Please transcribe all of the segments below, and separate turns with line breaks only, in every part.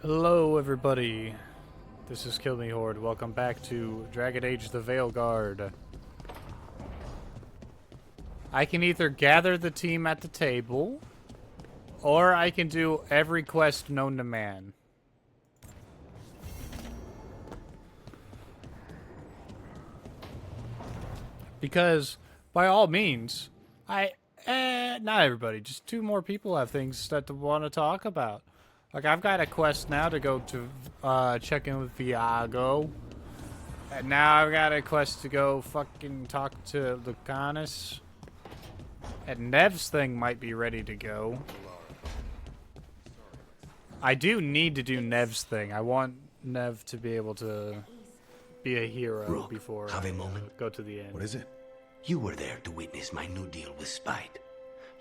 Hello, everybody. This is Kill Me Horde. Welcome back to Dragon Age the Veilguard. I can either gather the team at the table, or I can do every quest known to man. Because, by all means, not everybody, just two more people have things that they want to talk about. Like, I've got a quest now to go to, check in with Viago. And now I've got a quest to go fucking talk to Lucanus. And Nev's thing might be ready to go. I do need to do Nev's thing. I want Nev to be able to be a hero
Rook,
before
have
I
a moment.
go to the end.
What is it?
You were there to witness my new deal with Spite.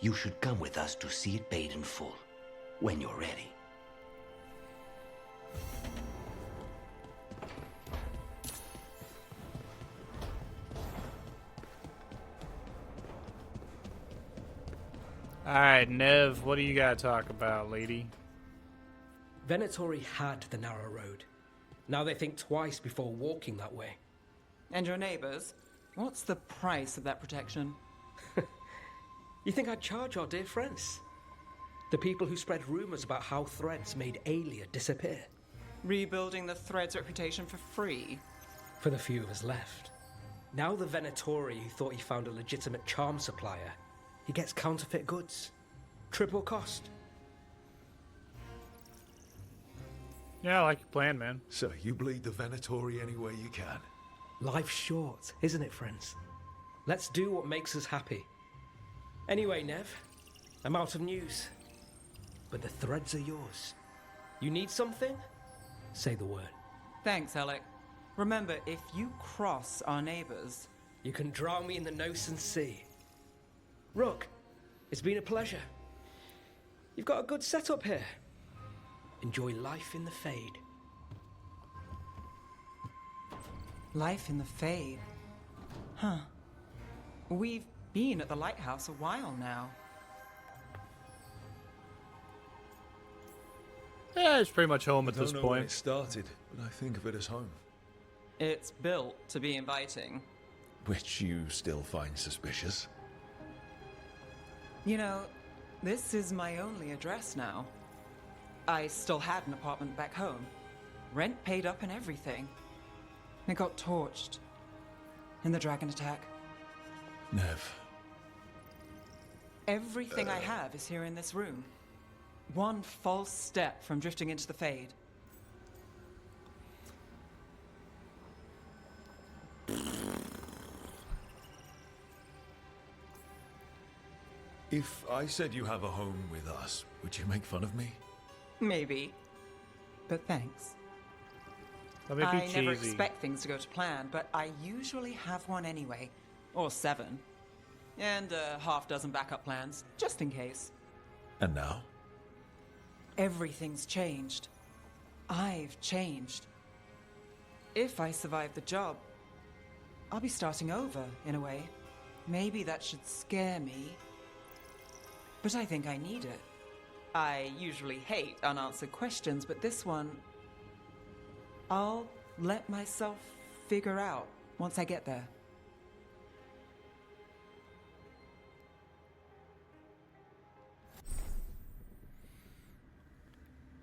You should come with us to see it paid in full, when you're ready.
Alright, Nev, what do you gotta talk about, lady?
Venatori had the narrow road. Now they think twice before walking that way.
And your neighbors? What's the price of that protection?
You think I'd charge our dear friends? The people who spread rumors about how Threads made Aelia disappear.
Rebuilding the Thread's reputation for free?
For the few of us left. Now the Venatori who thought he found a legitimate charm supplier, he gets counterfeit goods. Triple cost.
Yeah, I like your plan, man.
So you bleed the Venatori any way you can.
Life's short, isn't it, friends? Let's do what makes us happy. Anyway, Nev, I'm out of news. But the Threads are yours. You need something? Say the word.
Thanks, Alec. Remember, if you cross our neighbors...
You can drown me in the Nosen Sea. Rook, it's been a pleasure. You've got a good setup here. Enjoy life in the Fade.
Life in the Fade. Huh. We've been at the lighthouse a while now.
Yeah, it's pretty much home at
I don't
this
know when
point.
it started, but I think of it as home.
It's built to be inviting.
Which you still find suspicious.
You know, this is my only address now. I still had an apartment back home. Rent paid up and everything. It got torched. In the dragon attack.
Nev.
Everything I have is here in this room. One false step from drifting into the Fade.
If I said you have a home with us, would you make fun of me?
Maybe. But thanks.
Let me be
I
cheesy.
never expect things to go to plan, but I usually have one anyway. Or 7. And a half dozen backup plans, just in case.
And now?
Everything's changed. I've changed. If I survive the job, I'll be starting over, in a way. Maybe that should scare me. But I think I need it. I usually hate unanswered questions, but this one... I'll let myself figure out once I get there.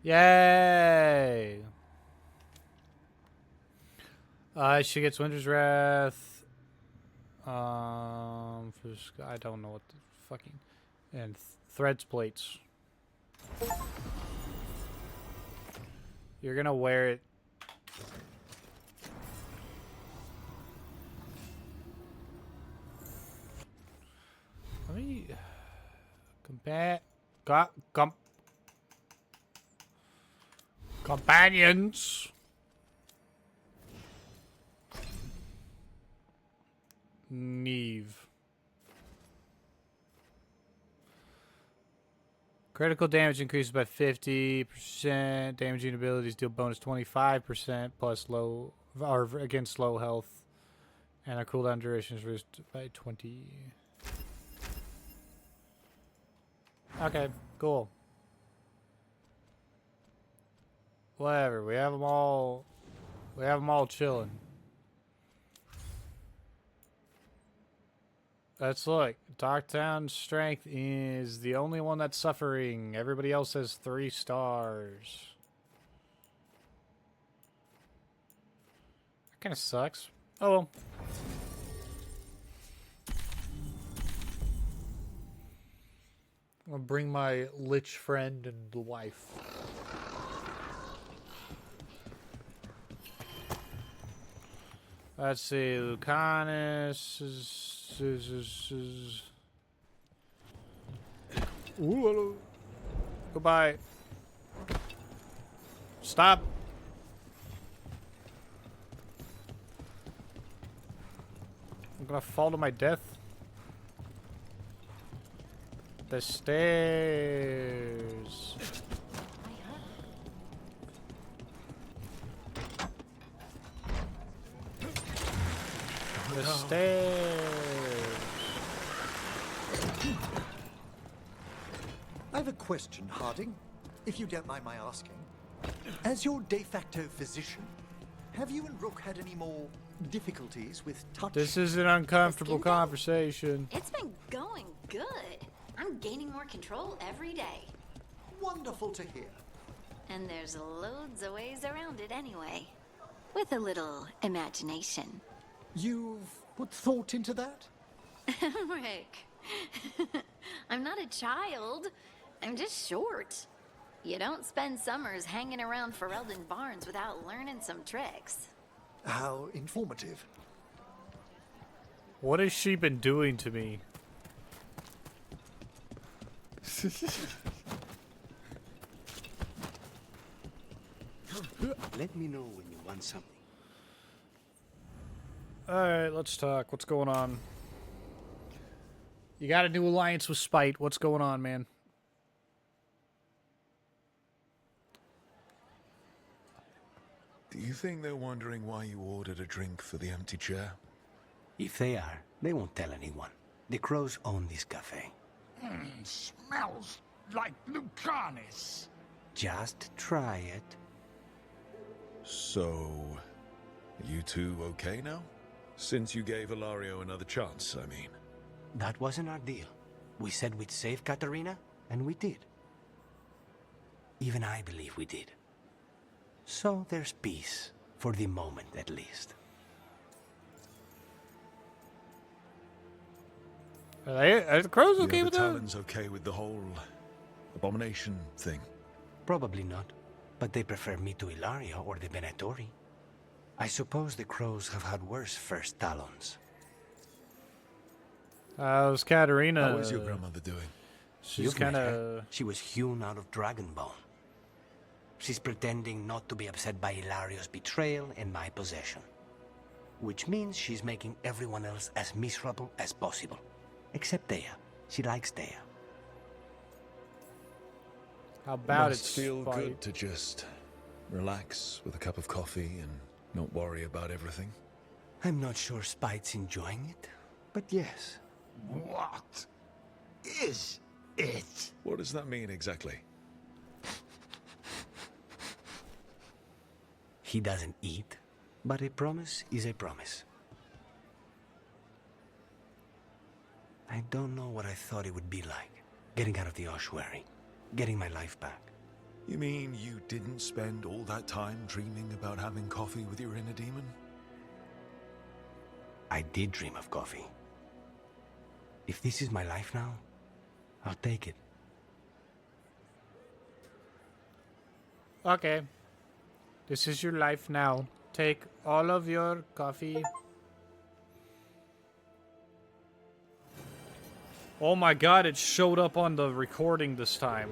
Yay! She gets Winter's Wrath. I don't know what the fucking... And Threads plates. You're gonna wear it. Let me... Companions. Neve. Critical damage increases by 50%. Damaging abilities deal bonus 25% plus low or against low health. And our cooldown duration is reduced by 20. Okay, cool. whatever. We have them all. We have them all chilling. Let's look. Darktown's strength is the only one that's suffering. Everybody else has 3 stars. That kind of sucks. Oh well. I'll bring my lich friend and wife. Let's see, Lucanus is Ooh, hello. Goodbye. Stop. I'm gonna fall to my death. The stairs. The stairs.
I have a question, Harding, if you don't mind my asking. As your de facto physician, have you and Rook had any more difficulties with touch?
This is an uncomfortable conversation.
It's been going good. I'm gaining more control every day.
Wonderful to hear.
And there's loads of ways around it anyway. With a little imagination.
You've put thought into that?
Rick. I'm not a child. I'm just short. You don't spend summers hanging around Ferelden Barns without learning some tricks.
How informative.
What has she been doing to me?
Let me know when you want something.
Alright, let's talk. What's going on? You got a new alliance with Spite. What's going on, man?
Do you think they're wondering why you ordered a drink for the empty chair?
If they are, they won't tell anyone. The crows own this cafe.
Smells like Lucanis.
Just try it.
So, you two okay now? Since you gave Ilario another chance, I mean.
That wasn't our deal. We said we'd save Katarina, and we did. Even I believe we did. So there's peace, for the moment at least.
Are the crows okay
Are
with
the
that?
Talons okay with the whole abomination thing?
Probably not, but they prefer me to Ilaria or the Venatori. I suppose the crows have had worse first Talons.
How's Katarina?
How is your grandmother doing?
She's
You've met
kind
her.
of...
She was hewn out of Dragonbone. She's pretending not to be upset by Ilario's betrayal and my possession. Which means she's making everyone else as miserable as possible. Except Dea. She likes Dea.
How about
Must
it,
feel
Spite?
good to just relax with a cup of coffee and not worry about everything.
I'm not sure Spite's enjoying it, but yes.
What is it?
What does that mean exactly?
He doesn't eat, but a promise is a promise. I don't know what I thought it would be like, getting out of the ossuary, getting my life back.
You mean you didn't spend all that time dreaming about having coffee with your inner demon?
I did dream of coffee. If this is my life now, I'll take it.
Okay. This is your life now. Take all of your coffee. Oh my god, it showed up on the recording this time.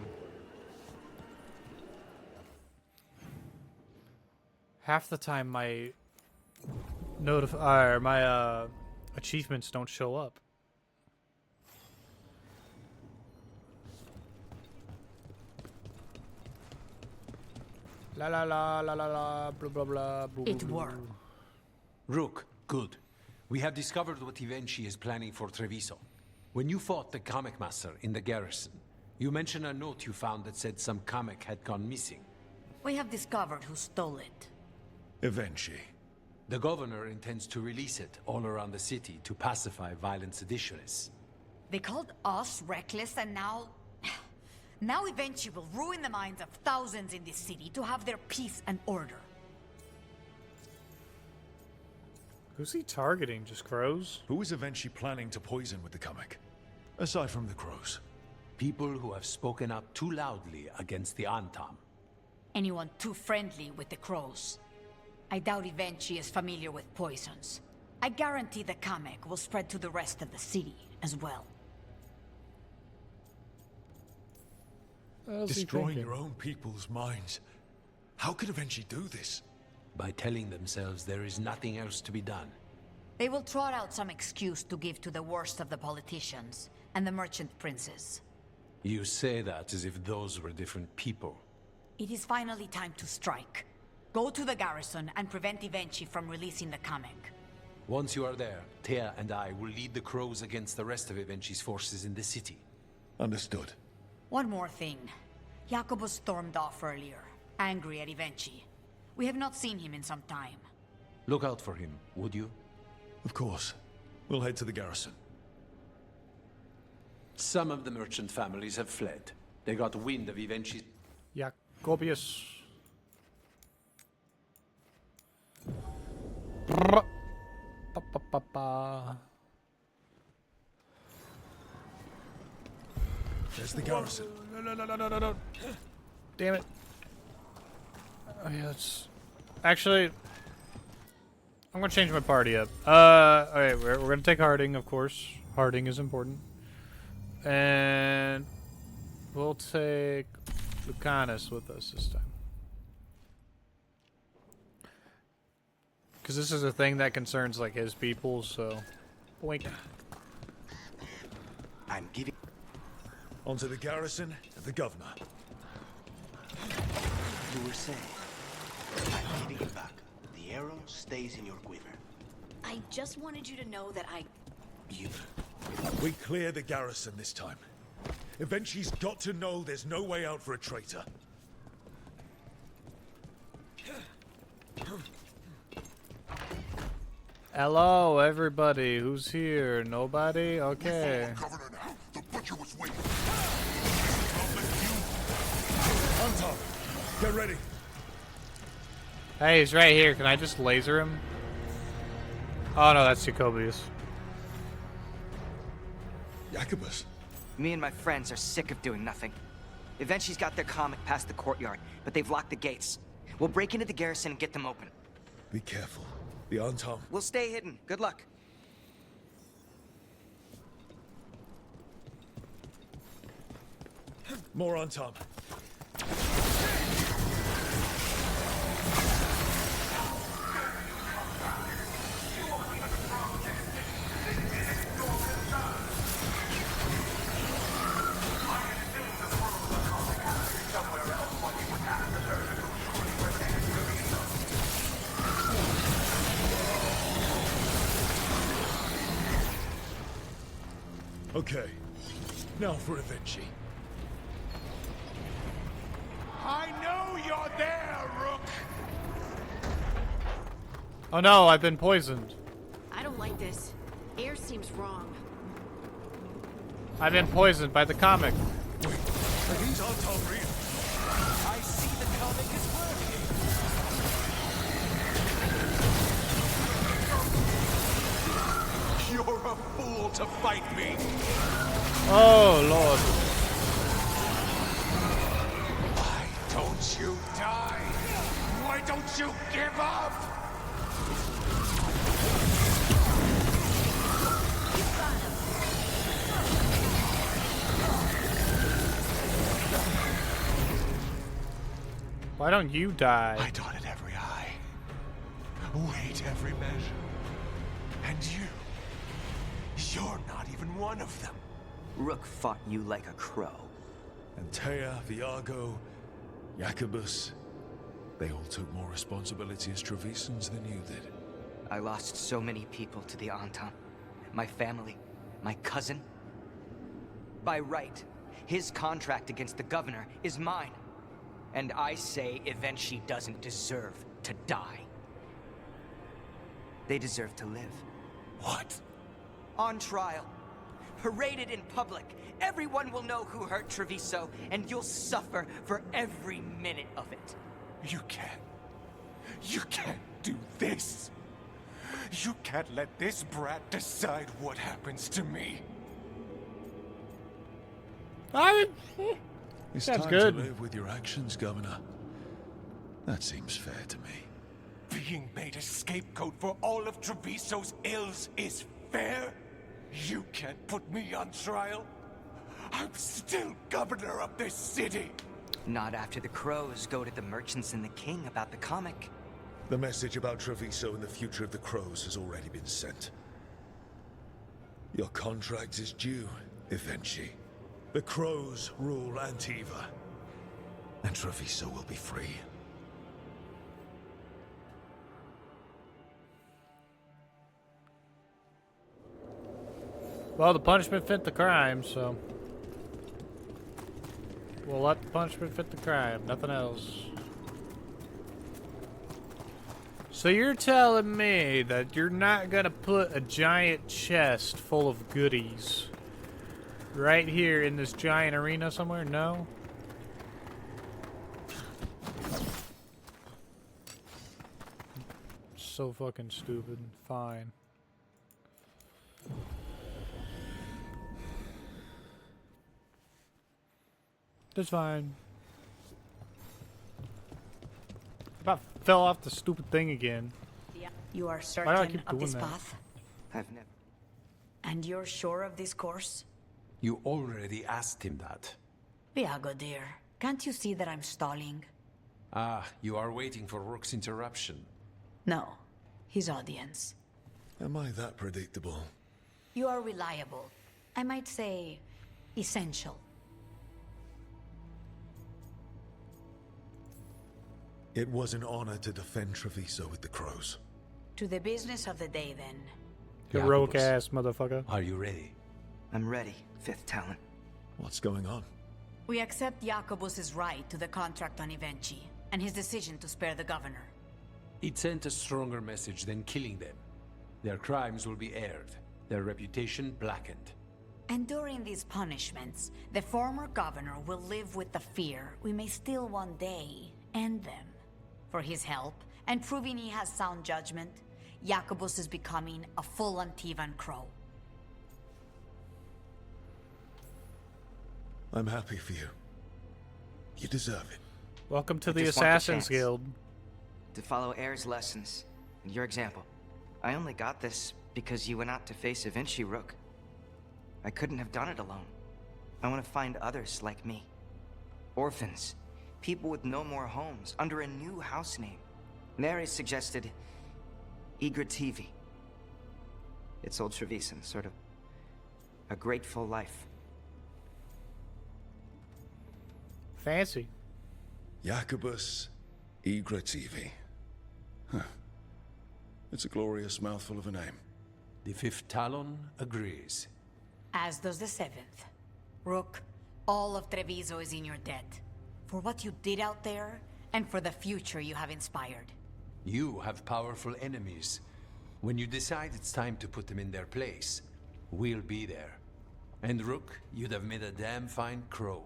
Half the time my achievements don't show up. La la la la la la blah blah blah blah.
It worked.
Rook, good. We have discovered what event she is planning for Treviso. When you fought the comic master in the garrison, you mentioned a note you found that said some comic had gone missing.
We have discovered who stole it.
Eventually.
The governor intends to release it all around the city to pacify violent seditionists.
They called us reckless, and now... Now Eventually will ruin the minds of thousands in this city to have their peace and order.
Who's he targeting? Just crows?
Who is eventually planning to poison with the comic? Aside from the crows.
People who have spoken up too loudly against the Antam.
Anyone too friendly with the crows. I doubt Eventually is familiar with poisons. I guarantee the comic will spread to the rest of the city as well.
Destroying your own people's minds. How could eventually do this?
By telling themselves there is nothing else to be done.
They will trot out some excuse to give to the worst of the politicians and the merchant princes.
You say that as if those were different people.
It is finally time to strike. Go to the garrison and prevent Eventually from releasing the comic.
Once you are there, Thea and I will lead the crows against the rest of Eventually's forces in the city.
Understood.
One more thing. Jacobus stormed off earlier, angry at Eventually. We have not seen him in some time.
Look out for him, would you?
Of course. We'll head to the garrison.
Some of the merchant families have fled. They got wind of Eventually's...
Jacobius.
There's the garrison.
No. Damn it. Oh, yeah, it's... Actually, I'm gonna change my party up. Alright, we're gonna take Harding, of course. Harding is important. And we'll take Lucanus with us this time. Because this is a thing that concerns, like, his people, so... Boink.
I'm giving...
Onto the garrison and the governor.
You were saying... I'm giving it back. The arrow stays in your quiver.
I just wanted you to know that
You...
We clear the garrison this time. Eventually's got to know there's no way out for a traitor.
Hello, everybody. Who's here? Nobody? Okay.
Governor now. The butcher was waiting.
Anton, get ready.
Hey, he's right here. Can I just laser him? Oh no, that's Jacobius.
Jacobus.
Me and my friends are sick of doing nothing. Eventually's got their comic past the courtyard, but they've locked the gates. We'll break into the garrison and get them open.
Be careful. The Anton.
We'll stay hidden. Good luck.
More Anton. Okay, now for Eventually.
I know you're there, Rook!
Oh no, I've been poisoned.
I don't like this. Air seems wrong.
I've been poisoned by the comic.
Wait, are these Anton real?
I see the comic is working.
You're a fool to fight me!
Oh lord.
Why don't you die? Why don't you give up?
Why don't you die?
I dotted every I, weighed every measure. And you're not even one of them.
Rook fought you like a crow.
Antea, Viago, Jacobus. They all took more responsibility as Trevisans than you did.
I lost so many people to the Anton. My family, my cousin. By right, his contract against the governor is mine. And I say Evenchi doesn't deserve to die. They deserve to live.
What?
On trial. Paraded in public. Everyone will know who hurt Treviso, and you'll suffer for every minute of it.
You can't. You can't do this. You can't let this brat decide what happens to me.
It's
Sounds
time
good.
to live with your actions, Governor. That seems fair to me.
Being made a scapegoat for all of Treviso's ills is fair? You can't put me on trial? I'm still governor of this city.
Not after the crows go to the merchants and the king about the comic.
The message about Treviso and the future of the crows has already been sent. Your contract is due, Evenchi. The crows rule Antiva, and Treviso will be free.
Well, the punishment fit the crime, so we'll let the punishment fit the crime. Nothing else. So you're telling me that you're not gonna put a giant chest full of goodies right here in this giant arena somewhere? No? So fucking stupid. Fine. That's fine. About fell off the stupid thing again.
You are
do I
certain
keep
of
doing
this
that?
path?
I've never...
And you're sure of this course?
You already asked him that.
Iago, dear, can't you see that I'm stalling?
Ah, you are waiting for Rook's interruption.
No, his audience.
Am I that predictable?
You are reliable. I might say, essential.
It was an honor to defend Treviso with the crows.
To the business of the day, then.
Heroic
Jacobus,
ass motherfucker.
Are you ready?
I'm ready, Fifth Talon.
What's going on?
We accept Jacobus's right to the contract on Evenchi, and his decision to spare the governor.
It sent a stronger message than killing them. Their crimes will be aired, their reputation blackened.
And during these punishments, the former governor will live with the fear we may still one day end them. For his help, and proving he has sound judgment, Jacobus is becoming a full Antivan crow.
I'm happy for you. You deserve it.
Welcome to
I
the
just want the
Assassin's
chance.
Guild.
To follow Air's lessons, and your example. I only got this because you went out to face Evenchi, Rook. I couldn't have done it alone. I want to find others like me. Orphans. People with no more homes, under a new house name. Neri suggested Igrativi. It's old Trevisan, sort of a grateful life.
Fancy.
Jacobus Igrativi. Huh. It's a glorious mouthful of a name.
The Fifth Talon agrees.
As does the Seventh. Rook, all of Treviso is in your debt. For what you did out there, and for the future you have inspired.
You have powerful enemies. When you decide it's time to put them in their place, we'll be there. And Rook, you'd have made a damn fine crow.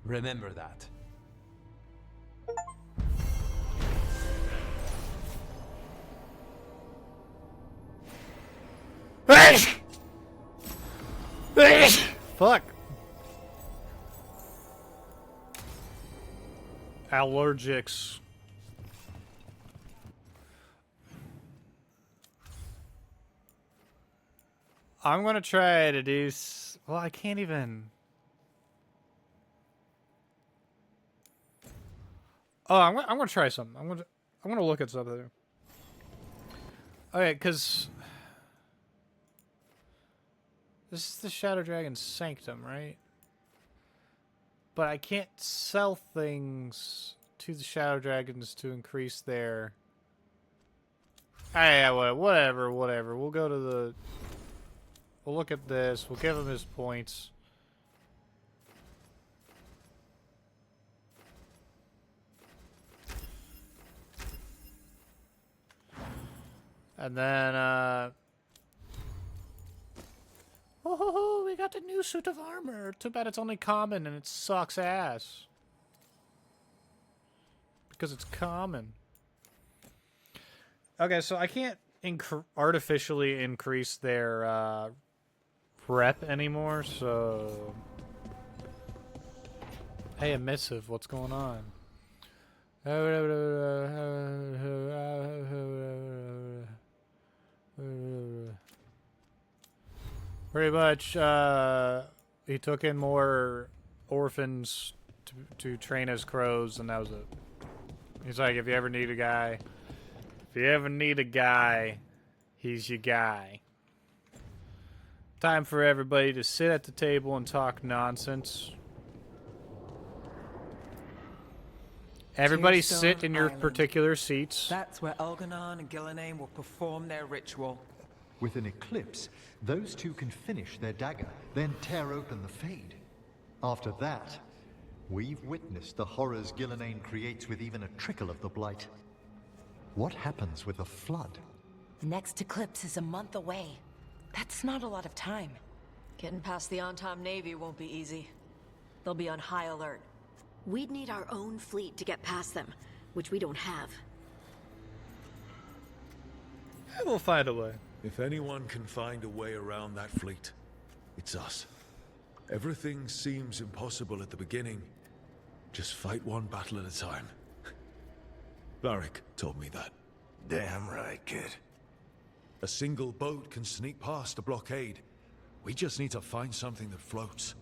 Remember that.
Fuck. Allergics. I'm gonna try to do. Well, I can't even. Oh, I'm gonna try something. I'm gonna look at something. Okay, because this is the Shadow Dragon's sanctum, right? But I can't sell things to the Shadow Dragons to increase their... Yeah, whatever. We'll go to the... We'll look at this. We'll give him his points. And then, oh, we got the new suit of armor. Too bad it's only common and it sucks ass. Because it's common. Okay, so I can't artificially increase their rep anymore, so... Hey, a missive, what's going on? Pretty much, he took in more orphans to train as crows, and that was it. He's like, if you ever need a guy, he's your guy. Time for everybody to sit at the table and talk nonsense. Everybody sit in your particular seats.
That's where Elganon and Gillenane will perform their ritual.
With an eclipse, those two can finish their dagger, then tear open the Fade. After that, we've witnessed the horrors Gillenane creates with even a trickle of the Blight. What happens with a flood?
The next eclipse is a month away. That's not a lot of time. Getting past the on-time Navy won't be easy. They'll be on high alert.
We'd need our own fleet to get past them, which we don't have.
We'll find a way.
If anyone can find a way around that fleet, it's us. Everything seems impossible at the beginning. Just fight one battle at a time. Varric told me that.
Damn right, kid.
A single boat can sneak past a blockade. We just need to find something that floats.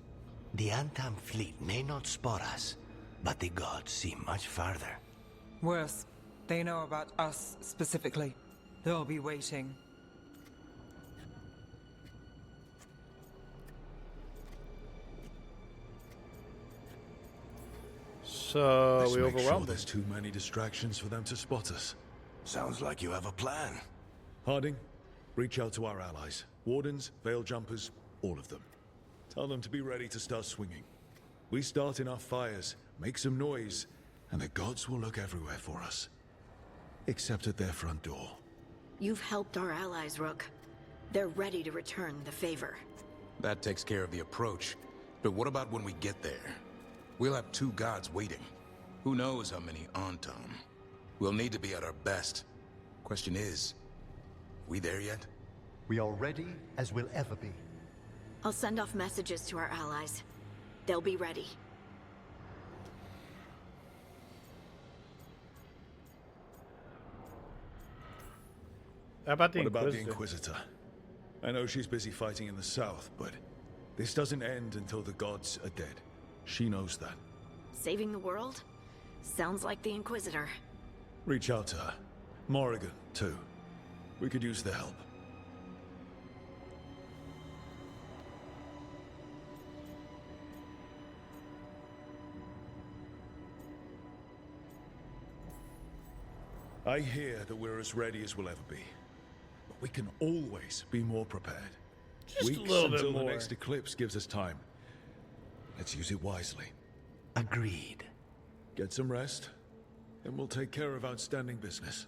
The Antam fleet may not spot us, but the gods see much farther.
Worse, they know about us specifically. They'll be waiting.
So
Let's
we
make
overwhelmed
sure there's too many distractions for them to spot us.
Sounds like you have a plan.
Harding, reach out to our allies. Wardens, Veil Jumpers, all of them. Tell them to be ready to start swinging. We start enough fires, make some noise, and the gods will look everywhere for us. Except at their front door.
You've helped our allies, Rook. They're ready to return the favor.
That takes care of the approach. But what about when we get there? We'll have two gods waiting. Who knows how many Antam? We'll need to be at our best. Question is, we there yet?
We are ready as we'll ever be.
I'll send off messages to our allies. They'll be ready.
How about the
What about the
Inquisitor?
Inquisitor? I know she's busy fighting in the south, but this doesn't end until the gods are dead. She knows that.
Saving the world? Sounds like the Inquisitor.
Reach out to her. Morrigan, too. We could use their help. I hear that we're as ready as we'll ever be. But we can always be more prepared.
Just
Weeks
a little bit
until
more.
the next eclipse gives us time. Let's use it wisely.
Agreed.
Get some rest, and we'll take care of outstanding business.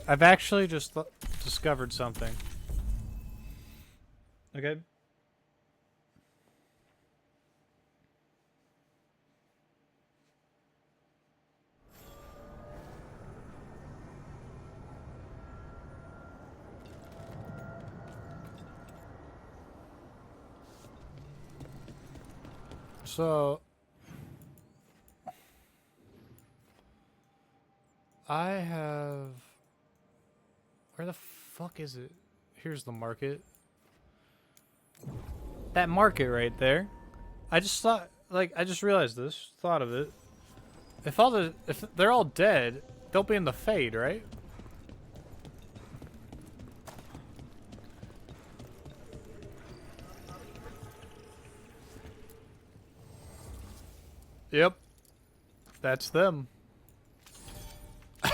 I've actually just discovered something. Okay. So I have... Where the fuck is it? Here's the market. That market right there. I just thought, like, I just realized this. Thought of it. if they're all dead, they'll be in the Fade, right? Yep. That's them.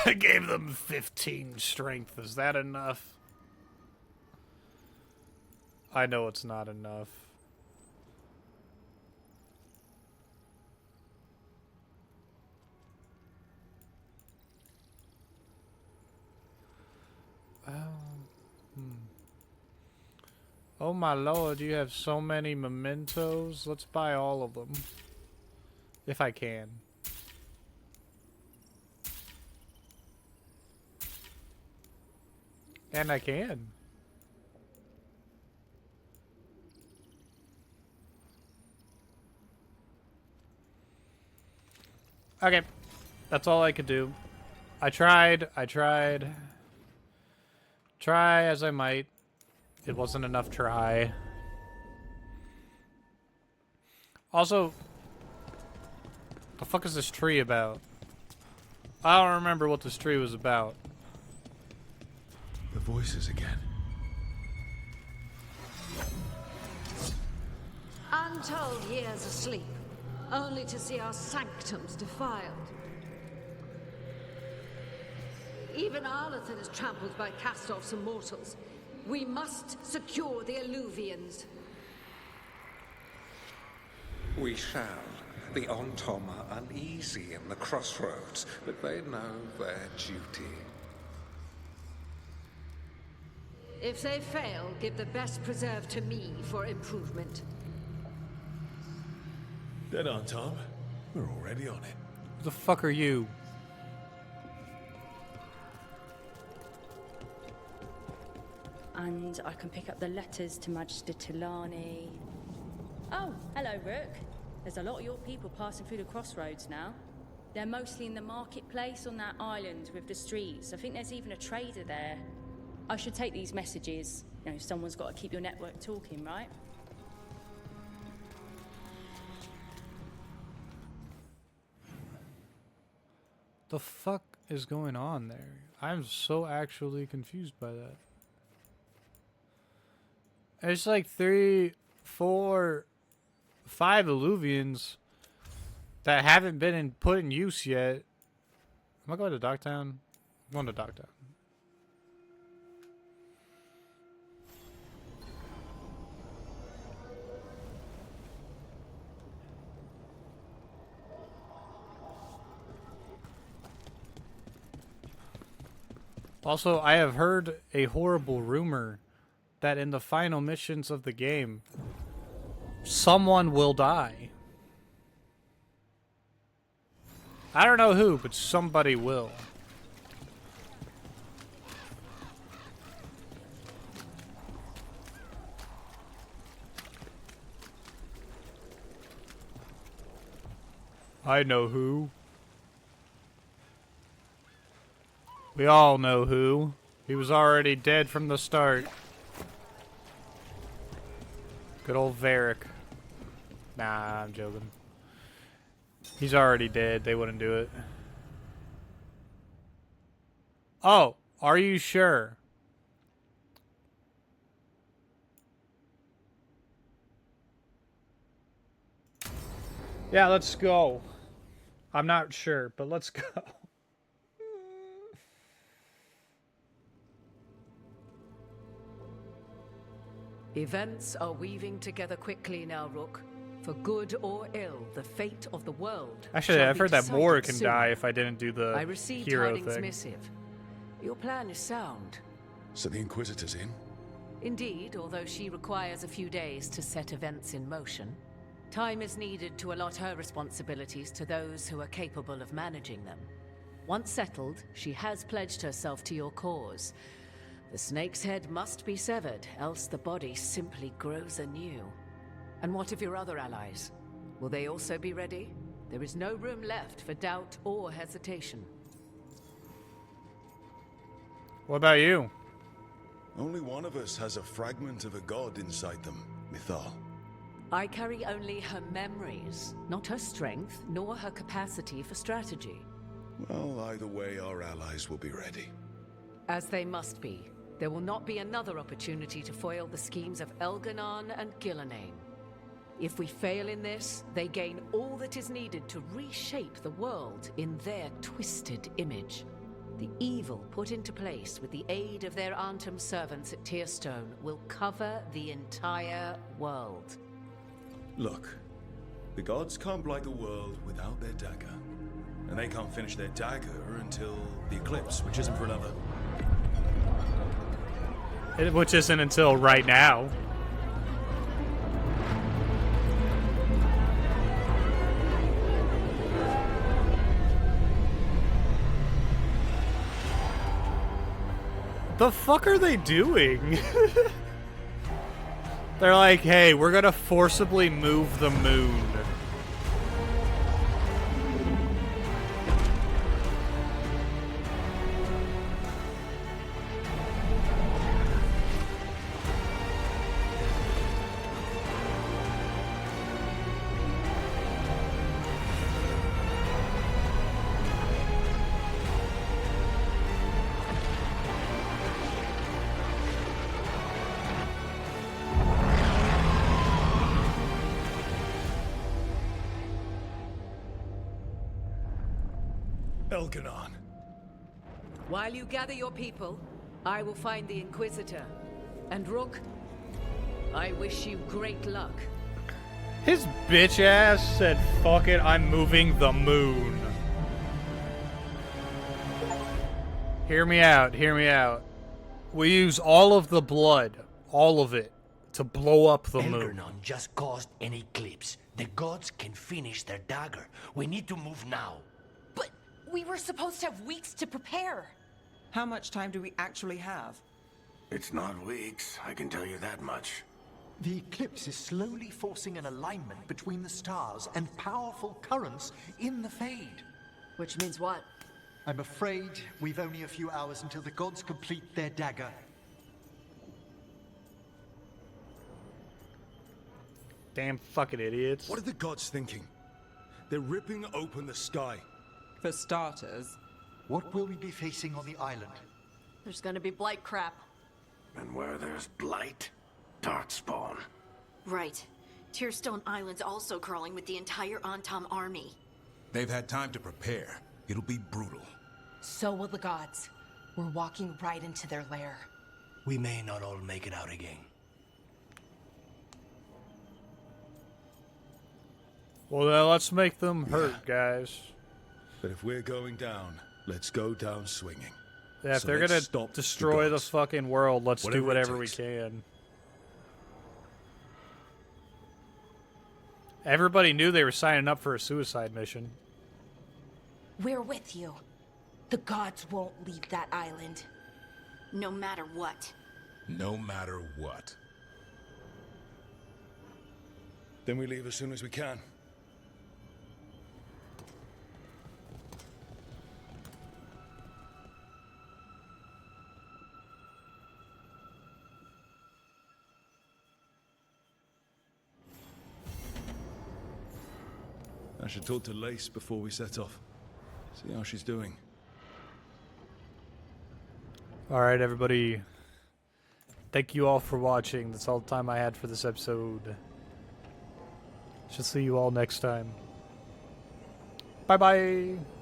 I gave them 15 strength. Is that enough? I know it's not enough. Oh my lord, you have so many mementos. Let's buy all of them. If I can. And I can. Okay. That's all I could do. I tried. Try as I might. It wasn't enough try. Also, the fuck is this tree about? I don't remember what this tree was about.
The voices again.
Untold years asleep, only to see our sanctums defiled. Even Arlathan is trampled by cast-offs and mortals. We must secure the Alluvians.
We shall. The Ontom are uneasy in the crossroads, but they know their duty.
If they fail, give the best preserve to me for improvement.
Dead on, Tom. We're already on it.
Who the fuck are you?
And I can pick up the letters to Magister Tilani. Oh, hello, Rook. There's a lot of your people passing through the crossroads now. They're mostly in the marketplace on that island with the streets. I think there's even a trader there. I should take these messages. You know, someone's got to keep your network talking, right?
The fuck is going on there? I'm so actually confused by that. It's like 3, 4, 5 Alluvians that haven't been put in use yet. Am I going to Docktown? I'm going to Docktown. Also, I have heard a horrible rumor that in the final missions of the game, someone will die. I don't know who, but somebody will. I know who. We all know who. He was already dead from the start. Good old Varric. Nah, I'm joking. He's already dead. They wouldn't do it. Oh, are you sure? Yeah, let's go. I'm not sure, but let's go.
Events are weaving together quickly now, Rook. For good or ill, the fate of the world.
Actually, I've heard that Mora can die if I didn't do the
I received
hero
Harding's
thing.
missive. Your plan is sound.
So the Inquisitor's in?
Indeed, although she requires a few days to set events in motion. Time is needed to allot her responsibilities to those who are capable of managing them. Once settled, she has pledged herself to your cause. The snake's head must be severed, else the body simply grows anew. And what of your other allies? Will they also be ready? There is no room left for doubt or hesitation.
What about you?
Only one of us has a fragment of a god inside them, Mythal.
I carry only her memories, not her strength, nor her capacity for strategy.
Well, either way, our allies will be ready.
As they must be. There will not be another opportunity to foil the schemes of Elganon and Gillenane. If we fail in this, they gain all that is needed to reshape the world in their twisted image. The evil put into place with the aid of their Antum servants at Tearstone will cover the entire world.
Look, the gods can't blight the world without their dagger. And they can't finish their dagger until the eclipse, which isn't for another.
Which isn't until right now. The fuck are they doing? They're like, hey, we're gonna forcibly move the moon.
Elganon.
While you gather your people, I will find the Inquisitor. And Rook, I wish you great luck.
His bitch ass said, fuck it, I'm moving the moon. Hear me out, hear me out. We use all of the blood, all of it, to blow up the moon.
Elganon just caused an eclipse. The gods can finish their dagger. We need to move now.
But we were supposed to have weeks to prepare.
How much time do we actually have?
It's not weeks, I can tell you that much.
The eclipse is slowly forcing an alignment between the stars and powerful currents in the Fade.
Which means what?
I'm afraid we've only a few hours until the gods complete their dagger.
Damn fucking idiots.
What are the gods thinking? They're ripping open the sky.
For starters.
What will we be facing on the island?
There's gonna be blight crap.
And where there's blight, darkspawn.
Right. Tearstone Island's also crawling with the entire Antom army.
They've had time to prepare. It'll be brutal.
So will the gods. We're walking right into their lair.
We may not all make it out again.
Well, then let's make them hurt, guys.
But if we're going down, let's go down swinging.
Yeah, if they're gonna destroy the fucking world, let's do whatever we can. Everybody knew they were signing up for a suicide mission.
We're with you. The gods won't leave that island.
No matter what.
No matter what.
Then we leave as soon as we can. I should talk to Lace before we set off. See how she's doing.
Alright, everybody. Thank you all for watching. That's all the time I had for this episode. Shall see you all next time. Bye-bye!